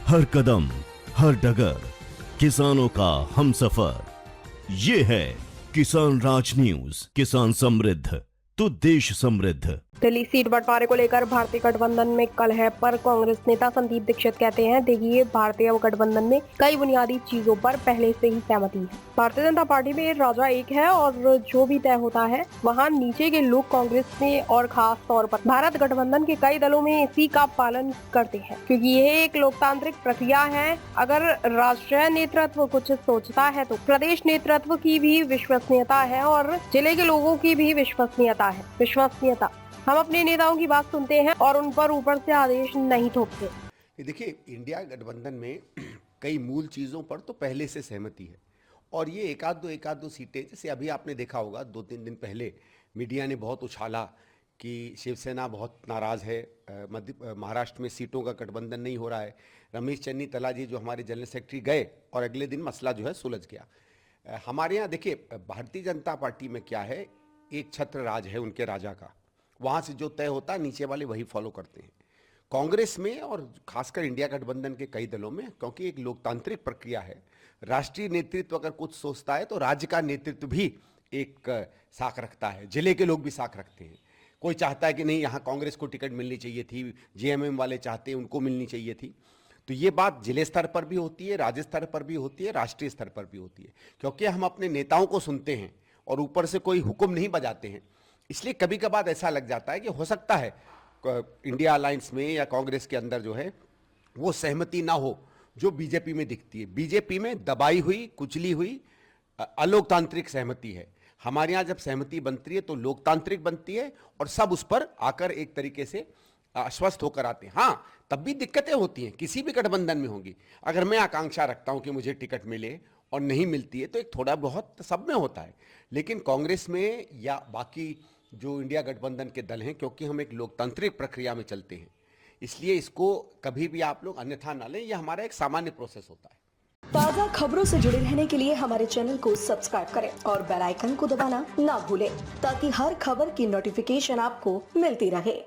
हर कदम हर डगर किसानों का हमसफर। ये है किसान राज न्यूज। किसान समृद्ध तो देश समृद्ध। दिल्ली सीट बंटवारे को लेकर भारतीय गठबंधन में कलह पर कांग्रेस नेता संदीप दीक्षित कहते हैं, देखिए, भारतीय गठबंधन में कई बुनियादी चीजों पर पहले से ही सहमति है। भारतीय जनता पार्टी में राजा एक है और जो भी तय होता है वहां नीचे के लोग कांग्रेस में और खास तौर पर भारत गठबंधन के कई दलों में इसी का पालन करते हैं, क्योंकि यह एक लोकतांत्रिक प्रक्रिया है। अगर राष्ट्रीय नेतृत्व कुछ सोचता है तो प्रदेश नेतृत्व की भी विश्वसनीयता है और जिले के लोगों की भी विश्वसनीयता है। हम अपने नेताओं की बात सुनते हैं और उन पर ऊपर से आदेश नहीं थोपते। देखिए, इंडिया गठबंधन में कई मूल चीज़ों पर तो पहले से सहमति है और ये एक आध दो सीटें, जैसे अभी आपने देखा होगा 2-3 दिन पहले मीडिया ने बहुत उछाला कि शिवसेना बहुत नाराज़ है, महाराष्ट्र में सीटों का गठबंधन नहीं हो रहा है। रमेश चन्नी तलाजी जो हमारे जनरल सेक्रेटरी गए और अगले दिन मसला जो है सुलझ गया। हमारे यहाँ देखिए, भारतीय जनता पार्टी में क्या है, एक छत्र राज है उनके राजा का, वहाँ से जो तय होता है नीचे वाले वही फॉलो करते हैं। कांग्रेस में और खासकर इंडिया गठबंधन के कई दलों में, क्योंकि एक लोकतांत्रिक प्रक्रिया है, राष्ट्रीय नेतृत्व अगर कुछ सोचता है तो राज्य का नेतृत्व भी एक साख रखता है, जिले के लोग भी साख रखते हैं। कोई चाहता है कि नहीं, यहाँ कांग्रेस को टिकट मिलनी चाहिए थी, जेएमएम वाले चाहते हैं उनको मिलनी चाहिए थी। तो ये बात जिले स्तर पर भी होती है, राज्य स्तर पर भी होती है, राष्ट्रीय स्तर पर भी होती है, क्योंकि हम अपने नेताओं को सुनते हैं और ऊपर से कोई हुक्म नहीं बजाते हैं। इसलिए कभी कभार ऐसा लग जाता है कि हो सकता है इंडिया अलायंस में या कांग्रेस के अंदर जो है वो सहमति ना हो जो बीजेपी में दिखती है। बीजेपी में दबाई हुई, कुचली हुई अलोकतांत्रिक सहमति है। हमारे यहाँ जब सहमति बनती है तो लोकतांत्रिक बनती है और सब उस पर आकर एक तरीके से आश्वस्त होकर आते हैं। हाँ, तब भी दिक्कतें होती हैं, किसी भी गठबंधन में होंगी। अगर मैं आकांक्षा रखता हूं कि मुझे टिकट मिले और नहीं मिलती है तो एक थोड़ा बहुत सब में होता है, लेकिन कांग्रेस में या बाकी जो इंडिया गठबंधन के दल हैं, क्योंकि हम एक लोकतांत्रिक प्रक्रिया में चलते हैं, इसलिए इसको कभी भी आप लोग अन्यथा ना लें। यह हमारा एक सामान्य प्रोसेस होता है। ताज़ा खबरों से जुड़े रहने के लिए हमारे चैनल को सब्सक्राइब करें और बेल आइकन को दबाना ना भूलें, ताकि हर खबर की नोटिफिकेशन आपको मिलती रहे।